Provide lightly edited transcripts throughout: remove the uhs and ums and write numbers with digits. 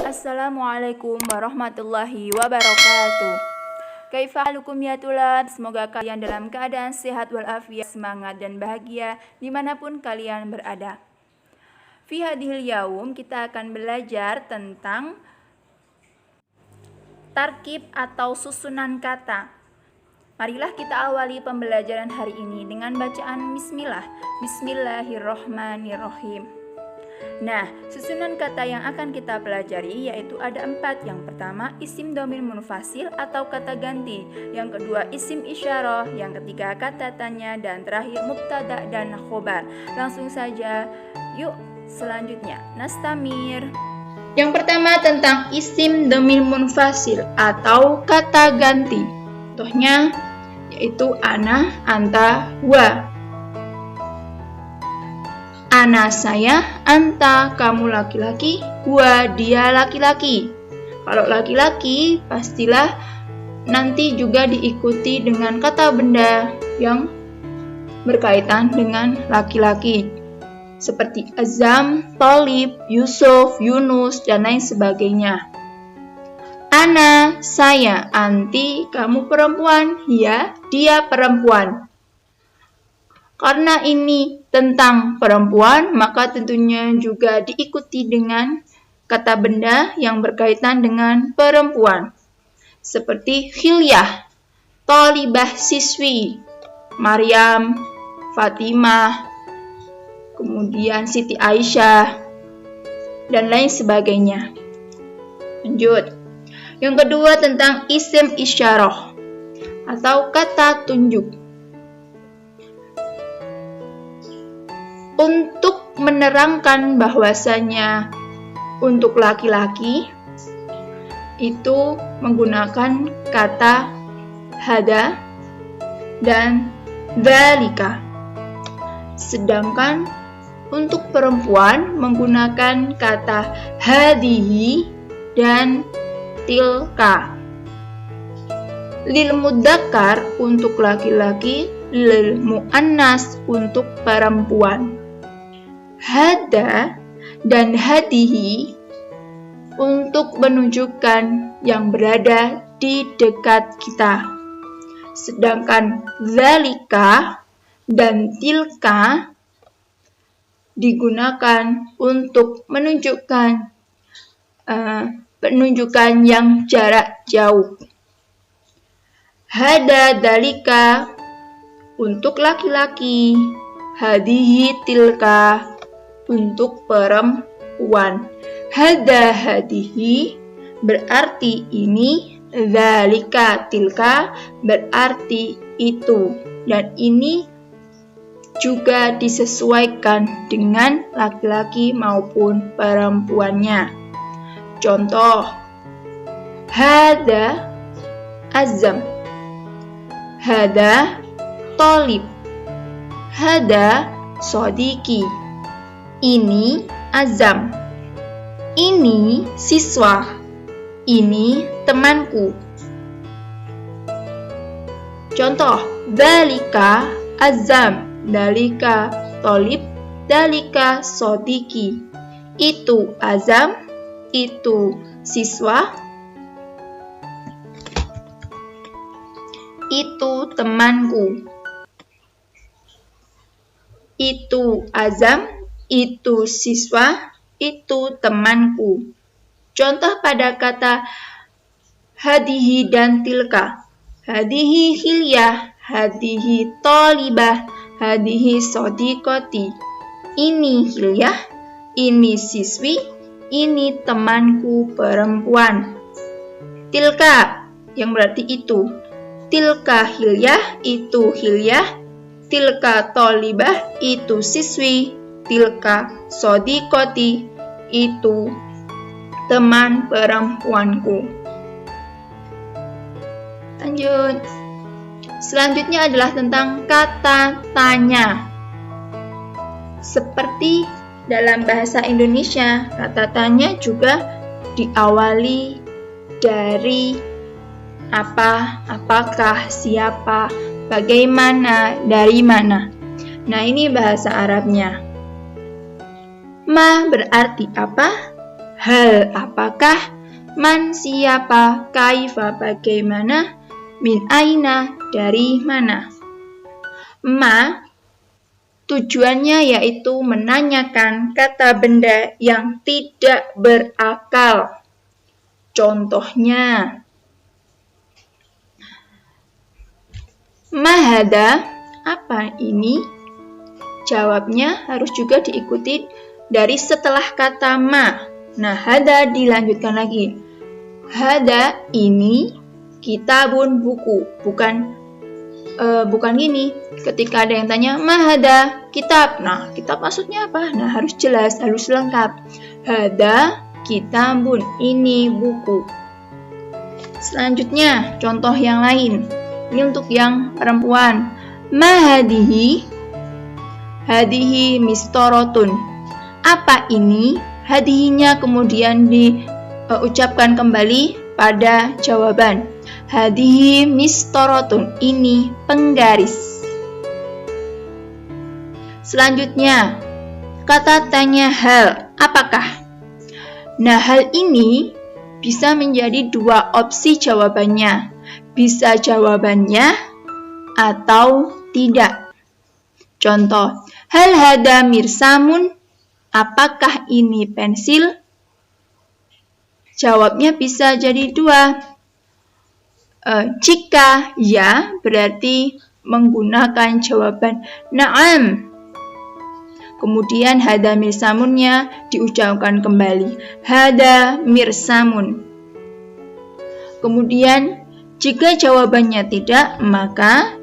Assalamualaikum warahmatullahi wabarakatuh. Kaifa halukum ya tulab? Semoga kalian dalam keadaan sehat walafiat, semangat dan bahagia dimanapun kalian berada. Fi hadhil yaum kita akan belajar tentang tarkib atau susunan kata. Marilah kita awali pembelajaran hari ini dengan bacaan bismillah. Bismillahirrohmanirrohim. Nah, susunan kata yang akan kita pelajari yaitu ada 4. Yang pertama, isim dhamir munfasil atau kata ganti. Yang kedua, isim isyarah. Yang ketiga, kata tanya. Dan terakhir, mubtada dan khobar. Langsung saja, yuk selanjutnya, nastamir. Yang pertama tentang isim dhamir munfasil atau kata ganti. Contohnya yaitu ana, anta, wa. Ana saya, anta kamu laki-laki, wa dia laki-laki. Kalau laki-laki pastilah nanti juga diikuti dengan kata benda yang berkaitan dengan laki-laki. Seperti Azam, Thalib, Yusuf, Yunus, dan lain sebagainya. Ana, saya, anti, kamu perempuan, ya, dia perempuan. Karena ini tentang perempuan, maka tentunya juga diikuti dengan kata benda yang berkaitan dengan perempuan. Seperti Khilyah, Thalibah siswi, Maryam, Fatimah, kemudian Siti Aisyah, dan lain sebagainya. Lanjut. Yang kedua tentang isim isyarah atau kata tunjuk. Untuk menerangkan bahwasanya untuk laki-laki itu menggunakan kata hada dan dzalika. Sedangkan untuk perempuan menggunakan kata hadihi dan tilka. Lil mudzakkar untuk laki-laki, lil muannas untuk perempuan. Hada dan hadihi untuk menunjukkan yang berada di dekat kita. Sedangkan dzalika dan tilka digunakan untuk menunjukkan penunjukan yang jarak jauh. Hada dzalika untuk laki-laki, hadihi tilka untuk perempuan. Hada hadihi berarti ini, dzalika tilka berarti itu, dan ini juga disesuaikan dengan laki-laki maupun perempuannya. Contoh, hada Azam, hada Thalib, hada Sodiki. Ini Azam, ini siswa, ini temanku. Contoh, dzalika Azam, dzalika Thalib, dzalika Sodiki. Itu Azam, itu siswa, itu temanku. Itu Azam, itu siswa, itu temanku. Contoh pada kata hadihi dan tilka. Hadihi Khilyah, hadihi Thalibah, hadihi Sodiqoti. Ini Khilyah, ini siswi, ini temanku perempuan. Tilka yang berarti itu. Tilka Khilyah, itu Khilyah. Tilka Thalibah, itu siswi. Tilka Sodiqoti, itu teman perempuanku. Lanjut. Selanjutnya adalah tentang kata tanya. Seperti dalam bahasa Indonesia, kata tanya juga diawali dari apa, apakah, siapa, bagaimana, dari mana. Nah, ini bahasa Arabnya. Ma berarti apa? hal apakah, man siapa, kaifa bagaimana, min aina dari mana. Ma tujuannya yaitu menanyakan kata benda yang tidak berakal. Contohnya, ma hada, apa ini? Jawabnya harus juga diikuti dari setelah kata ma. Nah, hada dilanjutkan lagi. Hada ini kitabun, buku, bukan gini. Ketika ada yang tanya, ma hada kitab. Nah, kitab maksudnya apa? Nah, harus jelas, harus lengkap. Hada kitabun, ini buku. Selanjutnya, contoh yang lain. Ini untuk yang perempuan. Ma hadihi, hadihi mistorotun. Apa ini? Hadihinya kemudian diucapkan kembali pada jawaban. Hadihi mistorotun, ini penggaris. Selanjutnya, kata tanya hal, apakah? Nah, hal ini bisa menjadi dua opsi jawabannya. Bisa jawabannya atau tidak. Contoh, hal hada mirsamun, apakah ini pensil? Jawabnya bisa jadi dua. Jika ya, berarti menggunakan jawaban na'am. Kemudian hada mirsamunnya diucapkan kembali. Hada mirsamun. Kemudian jika jawabannya tidak, maka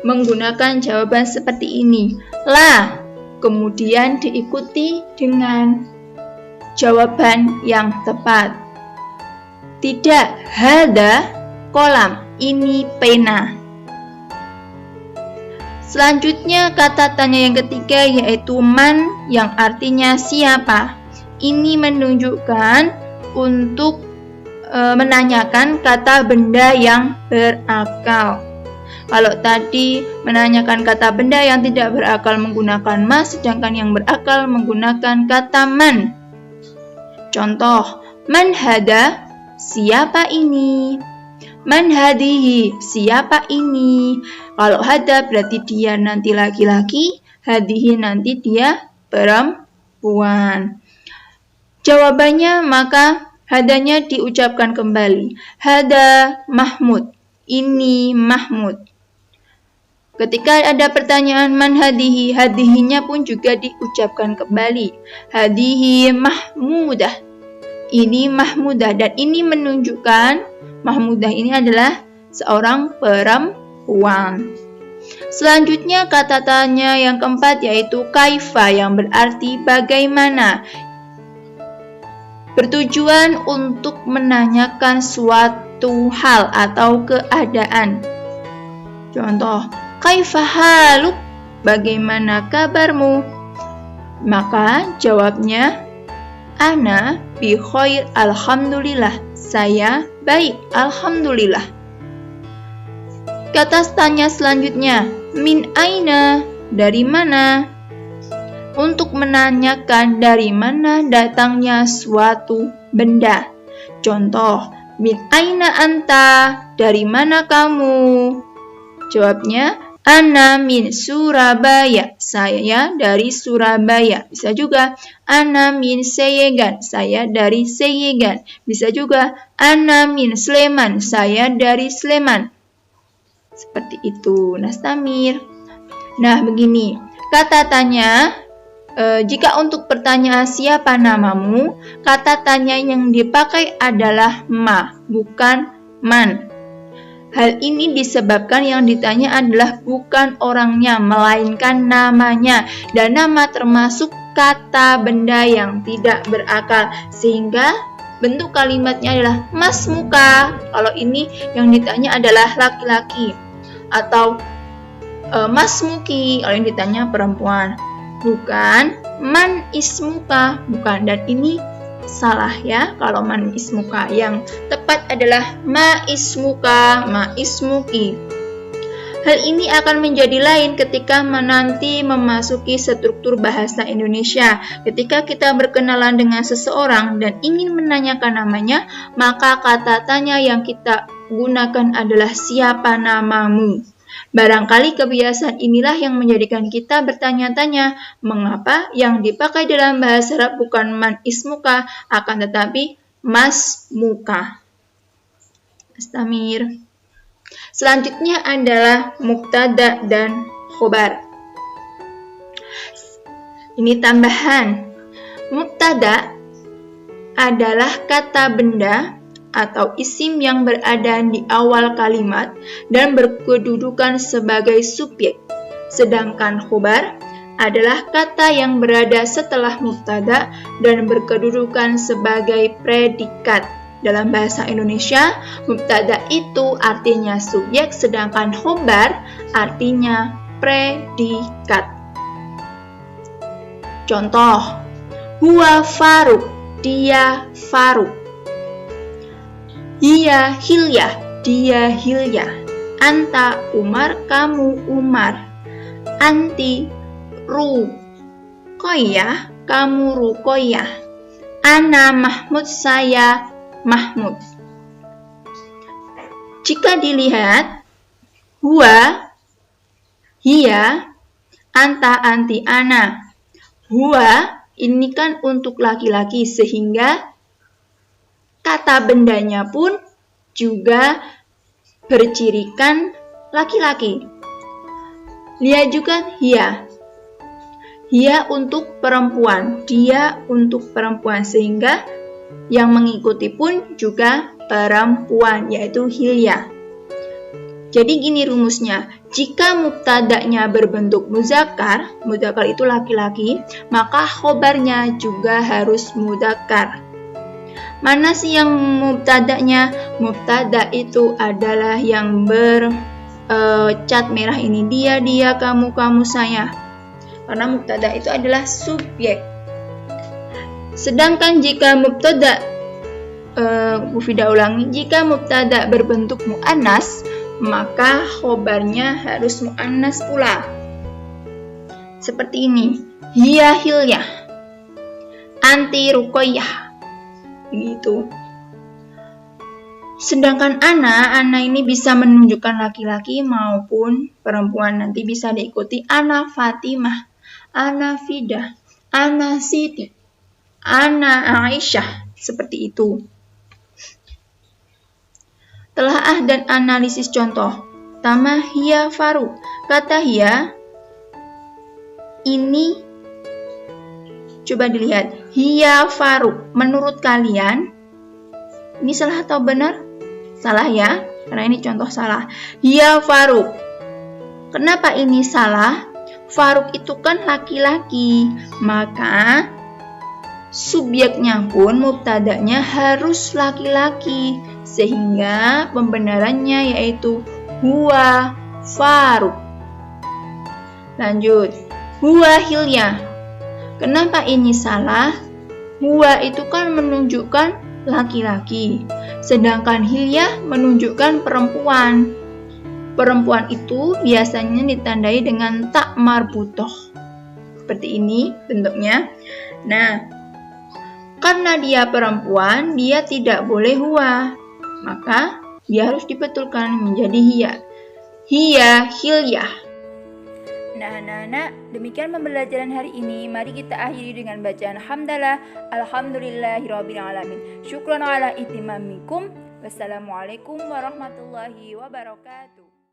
menggunakan jawaban seperti ini. La. Kemudian diikuti dengan jawaban yang tepat. Tidak, hada kolam, ini pena. Selanjutnya kata tanya yang ketiga yaitu man, yang artinya siapa. Ini menunjukkan untuk menanyakan kata benda yang berakal. Kalau tadi menanyakan kata benda yang tidak berakal menggunakan ma, sedangkan yang berakal menggunakan kata man. Contoh, man hada, siapa ini? Man hadihi, siapa ini? Kalau hada berarti dia nanti laki-laki, hadihi nanti dia perempuan. Jawabannya maka hadanya diucapkan kembali. Hada Mahmud, ini Mahmud. Ketika ada pertanyaan man hadihi, hadihinya pun juga diucapkan kembali. Hadihi Mahmudah, ini Mahmudah. Dan ini menunjukkan Mahmudah ini adalah seorang perempuan. Selanjutnya kata tanya yang keempat yaitu kaifa, yang berarti bagaimana. Bertujuan untuk menanyakan suatu hal atau keadaan. Contoh, kaifa haluk, bagaimana kabarmu? Maka jawabnya, ana bi khair alhamdulillah, saya baik alhamdulillah. Kata tanya selanjutnya, min aina, dari mana? Untuk menanyakan dari mana datangnya suatu benda. Contoh, min aina anta, dari mana kamu? Jawabnya, ana min Surabaya, saya dari Surabaya. Bisa juga, ana min Seyegan, saya dari Seyegan. Bisa juga, ana min Sleman, saya dari Sleman. Seperti itu, Nastamir. Nah, begini, kata tanya, jika untuk pertanyaan siapa namamu, kata tanya yang dipakai adalah ma, bukan man. Hal ini disebabkan yang ditanya adalah bukan orangnya, melainkan namanya. Dan nama termasuk kata benda yang tidak berakal. Sehingga bentuk kalimatnya adalah mas muka. Kalau ini yang ditanya adalah laki-laki. Atau mas muki, kalau yang ditanya perempuan. Bukan man ismuka, bukan. Dan ini salah ya, kalau man ismuka. Yang tepat adalah ma ismuka, ma ismuki. Hal ini akan menjadi lain ketika nanti memasuki struktur bahasa Indonesia. Ketika kita berkenalan dengan seseorang dan ingin menanyakan namanya, maka kata tanya yang kita gunakan adalah siapa namamu. Barangkali kebiasaan inilah yang menjadikan kita bertanya-tanya, mengapa yang dipakai dalam bahasa Arab bukan man ismuka, akan tetapi mas muka. Astamir. Selanjutnya adalah mubtada dan khobar. Ini tambahan. Mubtada adalah kata benda atau isim yang berada di awal kalimat dan berkedudukan sebagai subjek. Sedangkan khobar adalah kata yang berada setelah mubtada dan berkedudukan sebagai predikat. Dalam bahasa Indonesia, mubtada itu artinya subjek, sedangkan khobar artinya predikat. Contoh, huwa Faruk, dia Faruk. Hiya Hilyah, dia Hilyah. Anta Umar, kamu Umar. Anti Ruqayyah, kamu Ruqayyah. Ana Mahmud, saya Mahmud. Jika dilihat, huwa, hiya, anta, anti, ana. Huwa ini kan untuk laki-laki sehingga kata bendanya pun juga bercirikan laki-laki. Lihat juga hiya. Hiya untuk perempuan, dia untuk perempuan, sehingga yang mengikuti pun juga perempuan, yaitu hilya. Jadi gini rumusnya, jika mubtada'nya berbentuk muzakkar, muzakkar itu laki-laki, maka khobarnya juga harus muzakkar. Mana sih yang mubtada'nya? Mubtada itu adalah yang cat merah ini, dia, kamu, saya. Karena mubtada itu adalah subjek. Sedangkan jika mubtada, Mufidah ulangi, jika mubtada berbentuk mu'annas, maka khobarnya harus mu'annas pula. Seperti ini, hiya Hilyah, anti Ruqayyah. Begitu. Sedangkan ana ini bisa menunjukkan laki-laki maupun perempuan. Nanti bisa diikuti ana Fatimah, ana Fidah, ana Siti, ana Aisyah. Seperti itu. Telaah dan analisis contoh. Pertama, hiya Faruk. Kata hiya ini coba dilihat, hiya Faruk. Menurut kalian, ini salah atau benar? Salah ya, karena ini contoh salah. Hiya Faruk. Kenapa ini salah? Faruk itu kan laki-laki, maka subjeknya pun mubtada'nya harus laki-laki, sehingga pembenarannya yaitu huwa Faruk. Lanjut, huwa Hilyah. Kenapa ini salah? Huwa itu kan menunjukkan laki-laki, sedangkan Hilyah menunjukkan perempuan. Perempuan itu biasanya ditandai dengan tak marbutoh. Seperti ini bentuknya. Nah, karena dia perempuan, dia tidak boleh huwa. Maka, dia harus dibetulkan menjadi hiya. Hiya Hilyah. Nah, anak-anak, demikian pembelajaran hari ini. Mari kita akhiri dengan bacaan hamdalah. Alhamdulillahirabbil alamin. Syukran ala ihtimamikum. Wassalamualaikum warahmatullahi wabarakatuh.